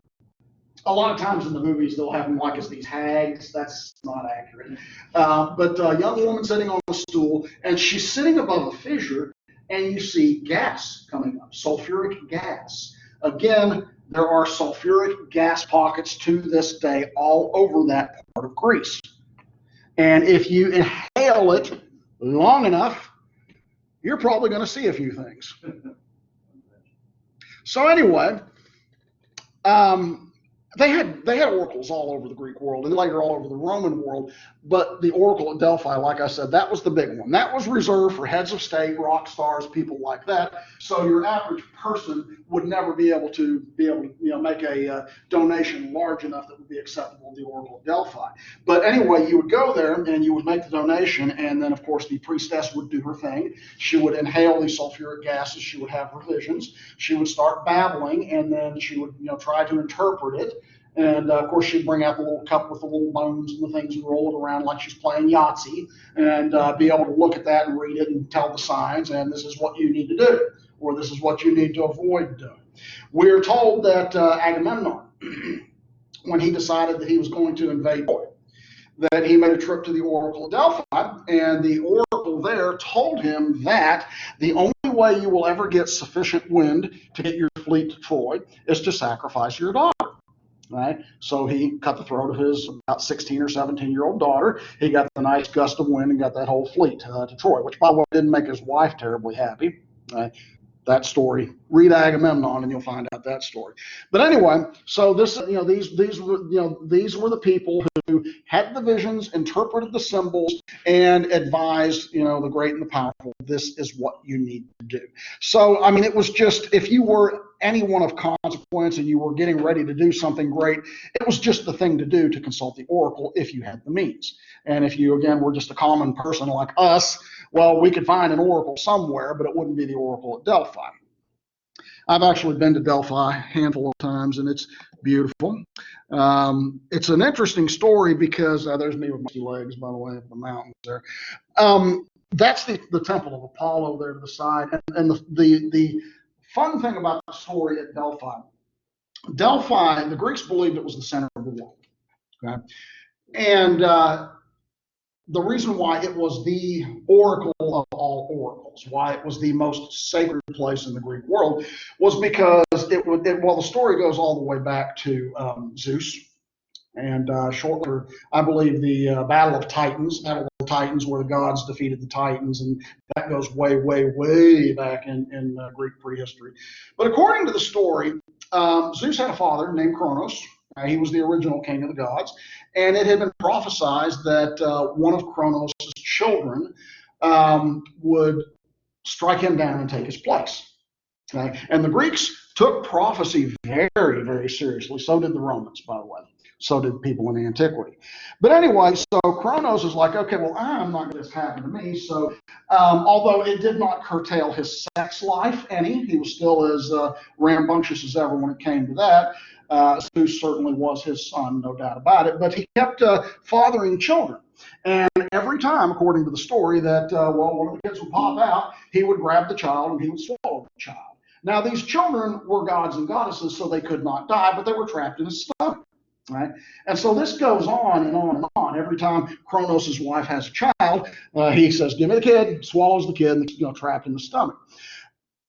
A lot of times in the movies, they'll have them like as these hags. That's not accurate. But a young woman sitting on a stool, and she's sitting above a fissure, and you see gas coming up, sulfuric gas. Again, there are sulfuric gas pockets to this day all over that part of Greece. And if you inhale it long enough, you're probably going to see a few things. So anyway, they had oracles all over the Greek world and later all over the Roman world, but the Oracle at Delphi, like I said, that was the big one. That was reserved for heads of state, rock stars, people like that. So your average person would never be able to make a donation large enough that would be acceptable to the Oracle at Delphi. But anyway, you would go there and you would make the donation, and then of course the priestess would do her thing. She would inhale these sulfuric gases. She would have her visions. She would start babbling, and then she would try to interpret it. And of course, she'd bring out the little cup with the little bones and the things and roll it around like she's playing Yahtzee, and be able to look at that and read it and tell the signs, and this is what you need to do, or this is what you need to avoid doing. We're told that Agamemnon, when he decided that he was going to invade Troy, that he made a trip to the Oracle of Delphi, and the Oracle there told him that the only way you will ever get sufficient wind to get your fleet to Troy is to sacrifice your daughter. Right? So he cut the throat of his about 16 or 17-year-old daughter. He got the nice gust of wind and got that whole fleet to Troy, which by the way didn't make his wife terribly happy. That story, read Agamemnon and you'll find out that story. But anyway, so this, these were the people who had the visions, interpreted the symbols, and advised, the great and the powerful, this is what you need to do. So, I mean, it was just, if you were anyone of consequence and you were getting ready to do something great, it was just the thing to do to consult the oracle if you had the means. And if you, again, were just a common person like us, well, we could find an oracle somewhere, but it wouldn't be the oracle at Delphi. I've actually been to Delphi a handful of times, and it's beautiful. It's an interesting story because there's me with my legs, by the way, up the mountains there. That's the temple of Apollo there to the side. And the fun thing about the story at Delphi, the Greeks believed it was the center of the world. Okay? And the reason why it was the oracle of all oracles, why it was the most sacred place in the Greek world, was because well, the story goes all the way back to Zeus. And shortly, I believe the Battle of Titans, where the gods defeated the Titans, and that goes way, way, way back in Greek prehistory. But according to the story, Zeus had a father named Kronos. He was the original king of the gods, and it had been prophesied that one of Kronos' children would strike him down and take his place. Okay? And the Greeks took prophecy very, very seriously. So did the Romans, by the way. So did people in antiquity. But anyway, so Kronos is like, okay, well, I'm not going to let this happen to me. So although it did not curtail his sex life any, he was still as rambunctious as ever when it came to that. Zeus certainly was his son, no doubt about it. But he kept fathering children. And every time, according to the story, that, well, one of the kids would pop out, he would grab the child and he would swallow the child. Now, these children were gods and goddesses, so they could not die, but they were trapped in his stomach. Right? And so this goes on and on and on. Every time Kronos' wife has a child, he says, give me the kid, swallows the kid, and it's trapped in the stomach.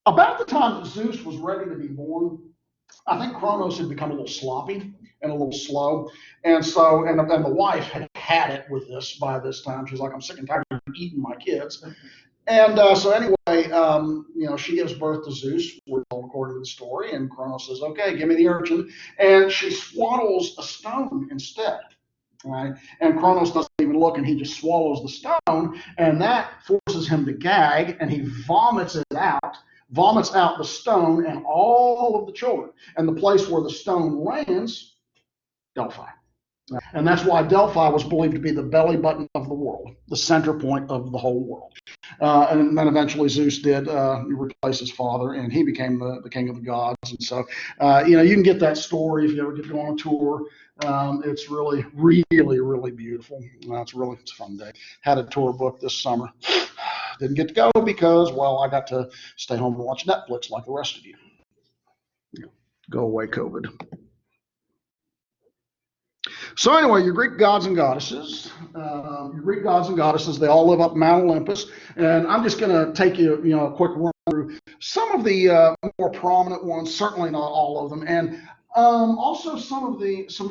About the time that Zeus was ready to be born, I think Kronos had become a little sloppy and a little slow. And so, and the wife had it with this by this time. She's like, I'm sick and tired of eating my kids. And so anyway, she gives birth to Zeus, we're told according to the story, and Kronos says, okay, give me the urchin. And she swallows a stone instead. Right? And Kronos doesn't even look, and he just swallows the stone, and that forces him to gag, and he vomits out the stone and all of the children. And the place where the stone lands, Delphi. And that's why Delphi was believed to be the belly button of the world, the center point of the whole world. And then eventually Zeus did replace his father, and he became the king of the gods. And so, you can get that story if you ever get to go on a tour. It's really, really, really beautiful. It's a fun day. Had a tour booked this summer. Didn't get to go because, well, I got to stay home and watch Netflix like the rest of you. Go away, COVID. So anyway, your Greek gods and goddesses, they all live up Mount Olympus. And I'm just going to take you, a quick run through some of the more prominent ones, certainly not all of them. And also some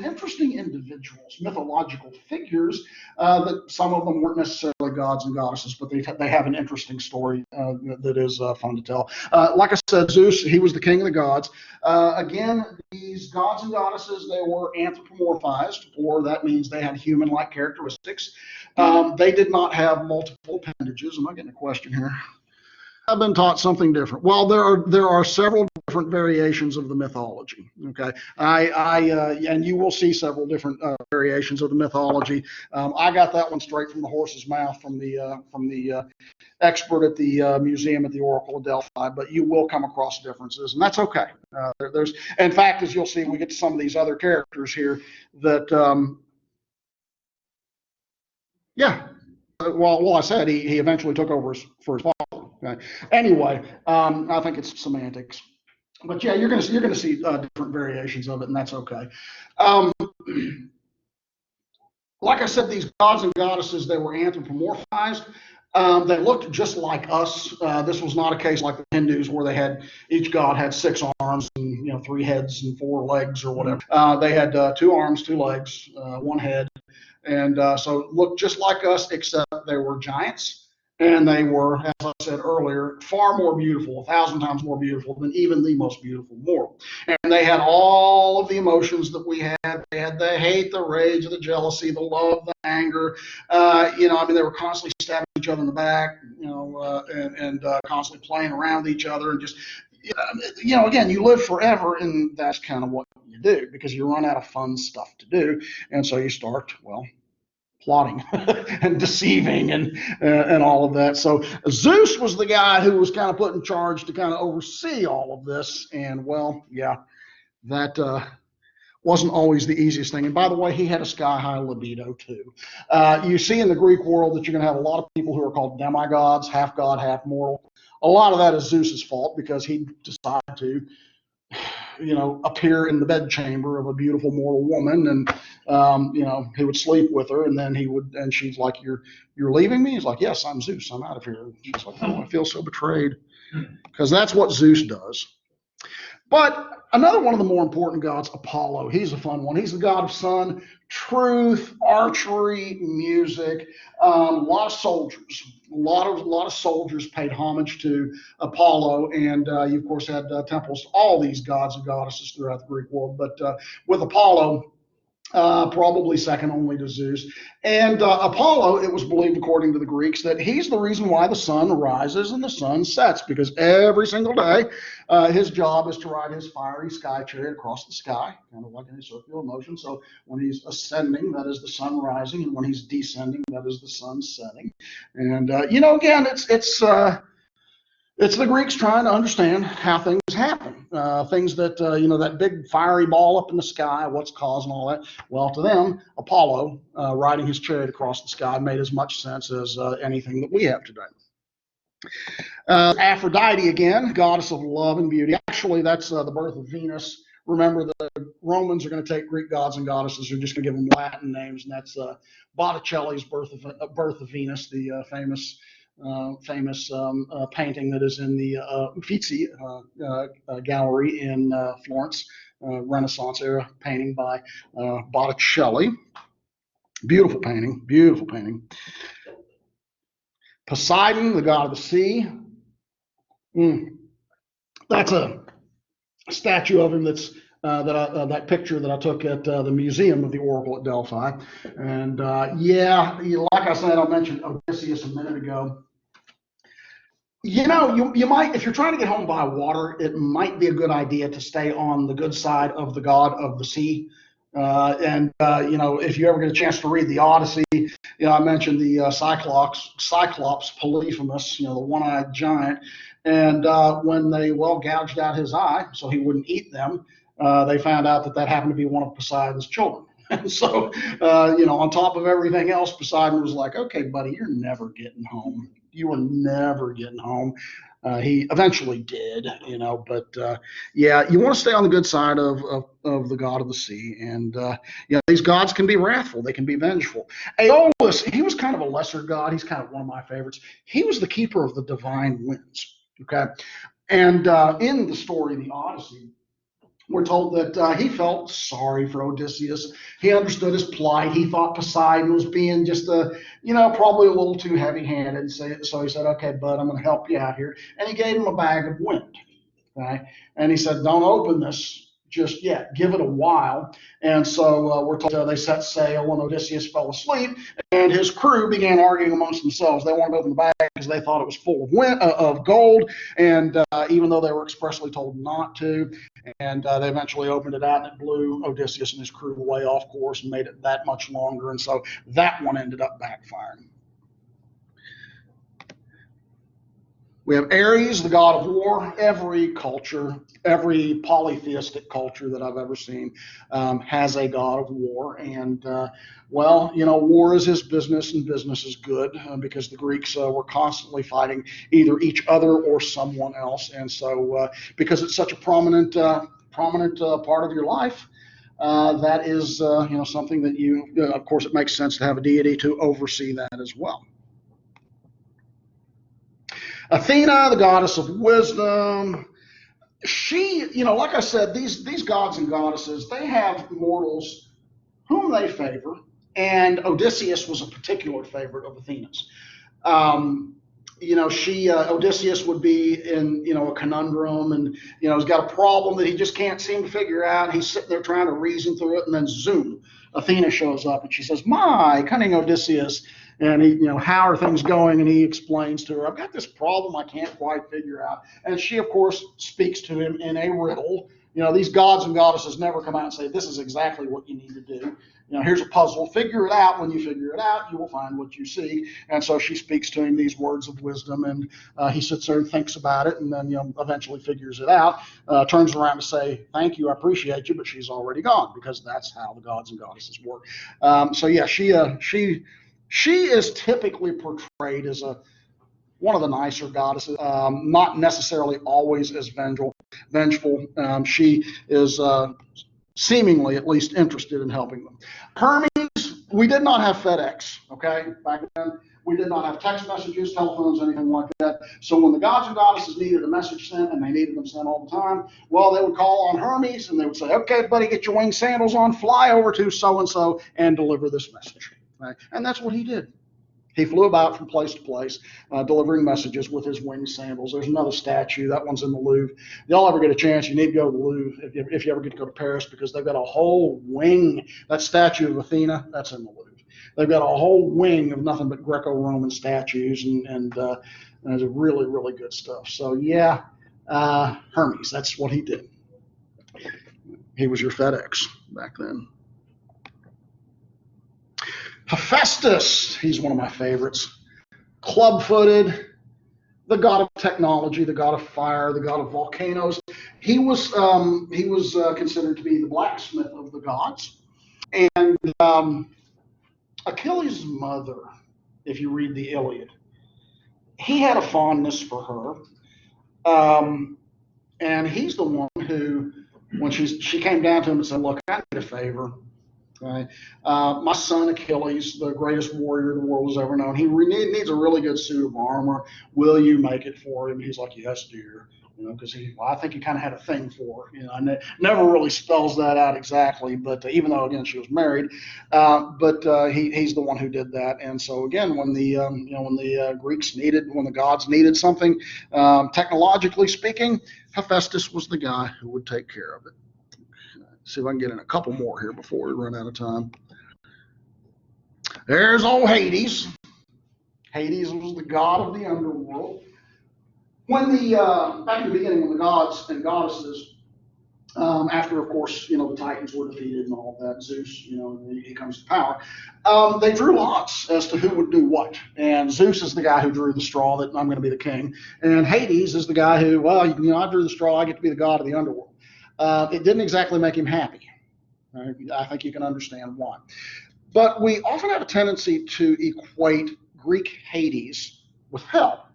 interesting individuals, mythological figures, that some of them weren't necessarily gods and goddesses, but they have an interesting story that is fun to tell. Like I said, Zeus, he was the king of the gods. Again, these gods and goddesses, they were anthropomorphized, or that means they had human-like characteristics. They did not have multiple appendages. Am I getting a question here? I've been taught something different. Well, there are several different variations of the mythology. Okay, and you will see several different variations of the mythology. I got that one straight from the horse's mouth from the expert at the museum at the Oracle of Delphi. But you will come across differences, and that's okay. In fact, as you'll see, we get to some of these other characters here that, yeah. Well, I said he eventually took over for his father. Okay. Anyway, I think it's semantics, but yeah, you're gonna see different variations of it, and that's okay. Like I said, these gods and goddesses, they were anthropomorphized. They looked just like us. This was not a case like the Hindus where each god had 6 arms and 3 heads and 4 legs or whatever. They had 2 arms, 2 legs, 1 head. And so looked just like us, except they were giants. And they were, as I said earlier, far more beautiful, 1,000 times more beautiful than even the most beautiful mortal. And they had all of the emotions that we had. They had the hate, the rage, the jealousy, the love, the anger. They were constantly stabbing each other in the back, and constantly playing around with each other, and just again, you live forever, and that's kind of what you do because you run out of fun stuff to do, and so you start, well, plotting and deceiving and all of that. So Zeus was the guy who was kind of put in charge to kind of oversee all of this, and well, yeah, that wasn't always the easiest thing. And by the way, he had a sky high libido too. You see in the Greek world that you're going to have a lot of people who are called demigods, half god, half mortal. A lot of that is Zeus's fault because he decided to, appear in the bedchamber of a beautiful mortal woman, and he would sleep with her, and then and she's like, "You're leaving me?" He's like, "Yes, I'm Zeus. I'm out of here." And she's like, "Oh, I feel so betrayed," because that's what Zeus does. But another one of the more important gods, Apollo. He's a fun one. He's the god of sun, truth, archery, music. A lot of soldiers. A lot of soldiers paid homage to Apollo, and you of course had temples to all these gods and goddesses throughout the Greek world. But with Apollo, probably second only to Zeus. And Apollo, it was believed, according to the Greeks, that he's the reason why the sun rises and the sun sets, because every single day his job is to ride his fiery sky chariot across the sky, kind of like in a circular motion. So when he's ascending, that is the sun rising, and when he's descending, that is the sun setting. And again, it's the Greeks trying to understand how things happen. Things that, that big fiery ball up in the sky, what's causing all that. Well, to them, Apollo riding his chariot across the sky made as much sense as anything that we have today. Aphrodite, again, goddess of love and beauty. Actually, that's the birth of Venus. Remember, the Romans are going to take Greek gods and goddesses, are just going to give them Latin names, and that's Botticelli's birth of Venus, the famous painting that is in the Uffizi gallery in Florence, Renaissance era painting by Botticelli. Beautiful painting, beautiful painting. Poseidon, the god of the sea. That's a statue of him that's that picture that I took at the Museum of the Oracle at Delphi. And like I said, I mentioned Odysseus a minute ago. You might, if you're trying to get home by water, it might be a good idea to stay on the good side of the god of the sea. If you ever get a chance to read the Odyssey, I mentioned the Cyclops Polyphemus, the one-eyed giant. And when they, gouged out his eye so he wouldn't eat them, they found out that happened to be one of Poseidon's children. And so, on top of everything else, Poseidon was like, "Okay, buddy, you're never getting home. You are never getting home." He eventually did, but you want to stay on the good side of the god of the sea. And, these gods can be wrathful. They can be vengeful. Aeolus, he was kind of a lesser god. He's kind of one of my favorites. He was the keeper of the divine winds, okay? And in the story, the Odyssey, we're told that he felt sorry for Odysseus. He understood his plight. He thought Poseidon was being just probably a little too heavy-handed. So he said, "Okay, bud, I'm going to help you out here." And he gave him a bag of wind. Okay? And he said, "Don't open this just yet. Give it a while." And so we're told they set sail, and Odysseus fell asleep, and his crew began arguing amongst themselves. They wanted to open the bag because they thought it was full of gold, and even though they were expressly told not to. And they eventually opened it out, and it blew Odysseus and his crew way off course and made it that much longer. And so that one ended up backfiring. We have Ares, the god of war. Every culture, every polytheistic culture that I've ever seen has a god of war. And, war is his business, and business is good because the Greeks were constantly fighting either each other or someone else. And so because it's such a prominent part of your life, that is, something that of course, it makes sense to have a deity to oversee that as well. Athena, the goddess of wisdom. She, like I said, these gods and goddesses, they have mortals whom they favor, and Odysseus was a particular favorite of Athena's. Odysseus would be in, a conundrum, and, he's got a problem that he just can't seem to figure out. He's sitting there trying to reason through it, and then zoom, Athena shows up, and she says, "My cunning Odysseus, And he, how are things going? And he explains to her, I've got this problem I can't quite figure out. And she, of course, speaks to him in a riddle. These gods and goddesses never come out and say, this is exactly what you need to do. Here's a puzzle, figure it out. When you figure it out, you will find what you seek. And so she speaks to him these words of wisdom, and he sits there and thinks about it, and then eventually figures it out, turns around to say, thank you, I appreciate you, but she's already gone, because that's how the gods and goddesses work. So yeah, she is typically portrayed as one of the nicer goddesses, not necessarily always as vengeful. She is seemingly at least interested in helping them. Hermes, we did not have FedEx, okay, back then. We did not have text messages, telephones, anything like that. So when the gods and goddesses needed a message sent, and they needed them sent all the time, well, they would call on Hermes, and they would say, okay, buddy, get your winged sandals on, fly over to so-and-so, and deliver this message. Right? And that's what he did. He flew about from place to place, delivering messages with his winged sandals. There's another statue. That one's in the Louvre. If y'all ever get a chance, you need to go to the Louvre if you ever get to go to Paris, because they've got a whole wing. That statue of Athena, that's in the Louvre. They've got a whole wing of nothing but Greco-Roman statues, and there's really, really good stuff. So yeah, Hermes, that's what he did. He was your FedEx back then. Hephaestus, he's one of my favorites. Club-footed, the god of technology, the god of fire, the god of volcanoes. He was considered to be the blacksmith of the gods. And Achilles' mother, if you read the Iliad, he had a fondness for her. And he's the one who, when she came down to him and said, look, I need a favor. Right. My son Achilles, the greatest warrior the world has ever known, he needs a really good suit of armor. Will you make it for him? He's like, yes, dear. Because I think he kind of had a thing for her. I never really spells that out exactly, but even though again she was married, he's the one who did that. And so again, when the when the gods needed something, technologically speaking, Hephaestus was the guy who would take care of it. See if I can get in a couple more here before we run out of time. There's old Hades. Hades was the god of the underworld. When back in the beginning, when the gods and goddesses, after of course the Titans were defeated and all that, Zeus, he comes to power. They drew lots as to who would do what, and Zeus is the guy who drew the straw that I'm going to be the king, and Hades is the guy who, I drew the straw, I get to be the god of the underworld. It didn't exactly make him happy. Right? I think you can understand why. But we often have a tendency to equate Greek Hades with hell.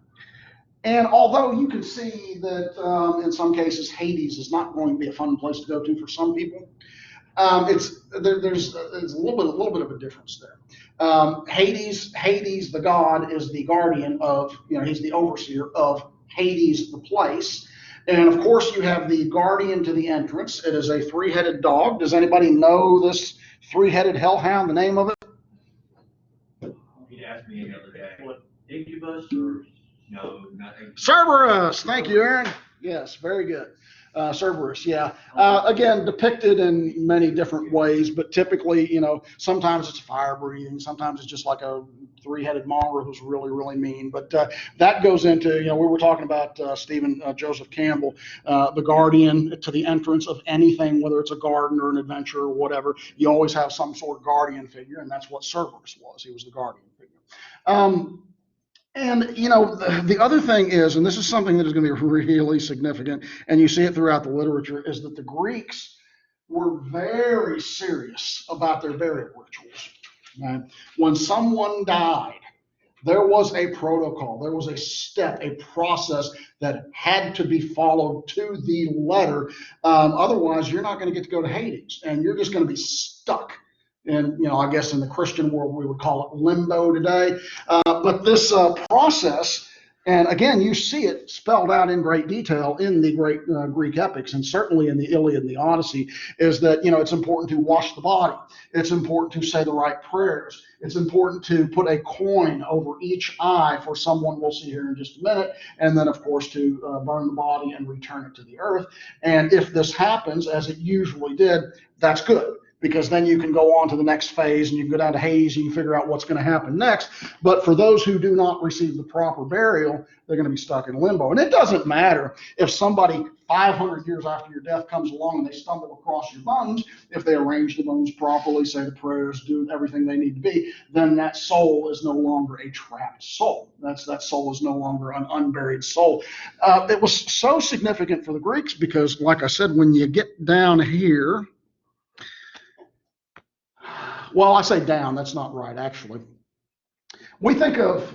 And although you can see that in some cases Hades is not going to be a fun place to go to for some people, there's a little bit of a difference there. Hades, the god, is the guardian of, he's the overseer of Hades, the place. And of course, you have the guardian to the entrance. It is a three-headed dog. Does anybody know this three-headed hellhound, the name of it? He asked me the other day, what, incubus or no, nothing? Cerberus. Thank you, Aaron. Yes, very good. Cerberus, yeah. Again, depicted in many different ways, but typically, sometimes it's fire breathing, sometimes it's just like a three-headed mongrel who's really, really mean. But that goes into, we were talking about Stephen Joseph Campbell, the guardian to the entrance of anything, whether it's a garden or an adventure or whatever. You always have some sort of guardian figure, and that's what Cerberus was. He was the guardian figure. And the other thing is, and this is something that is going to be really significant, and you see it throughout the literature, is that the Greeks were very serious about their burial rituals. Right? When someone died, there was a protocol, there was a step, a process that had to be followed to the letter. Otherwise, you're not going to get to go to Hades, and you're just going to be stuck. And, I guess in the Christian world, we would call it limbo today. But this process, and again, you see it spelled out in great detail in the great Greek epics, and certainly in the Iliad and the Odyssey, is that, it's important to wash the body. It's important to say the right prayers. It's important to put a coin over each eye for someone we'll see here in just a minute. And then, of course, to burn the body and return it to the earth. And if this happens, as it usually did, that's good. because then you can go on to the next phase and you can go down to Hades and you can figure out what's going to happen next. But for those who do not receive the proper burial, they're going to be stuck in limbo. And it doesn't matter if somebody 500 years after your death comes along and they stumble across your bones, if they arrange the bones properly, say the prayers, do everything they need to be, then that soul is no longer a trapped soul. That soul is no longer an unburied soul. It was so significant for the Greeks because, like I said, when you get down here, well, I say down, that's not right, actually. We think of,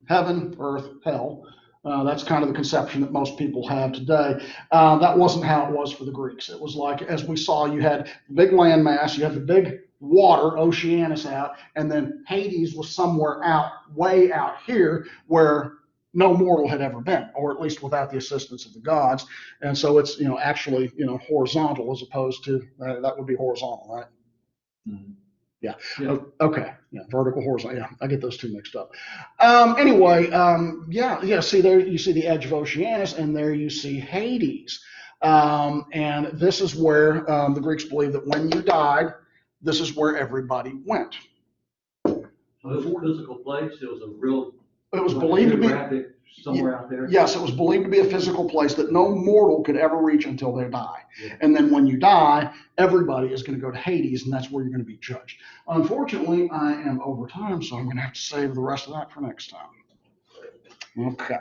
heaven, earth, hell. That's kind of the conception that most people have today. That wasn't how it was for the Greeks. It was like, as we saw, you had the big landmass, you had the big water, Oceanus out, and then Hades was somewhere out, way out here, where no mortal had ever been, or at least without the assistance of the gods. And so it's, actually, horizontal as opposed to, that would be horizontal, right? Mhm. Yeah. Yeah. Okay. Yeah. Vertical, horizontal. Yeah. I get those two mixed up. Anyway, yeah. See there, you see the edge of Oceanus, and there you see Hades. And this is where the Greeks believe that when you died, this is where everybody went. So it was a physical place, it was a real. It was believed to be geographic somewhere out there? Yes, it was believed to be a physical place that no mortal could ever reach until they die. Yeah. And then when you die, everybody is going to go to Hades, and that's where you're going to be judged. Unfortunately, I am over time, so I'm going to have to save the rest of that for next time. Okay.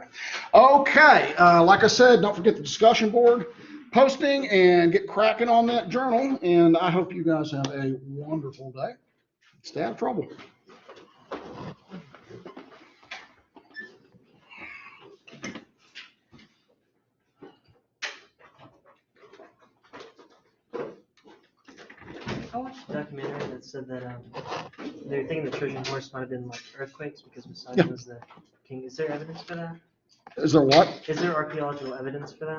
Like I said, don't forget the discussion board posting and get cracking on that journal. And I hope you guys have a wonderful day. Stay out of trouble. I watched a documentary that said that they were thinking the Trojan horse might have been like earthquakes because Poseidon was the king. Is there evidence for that? Is there what? Is there archaeological evidence for that?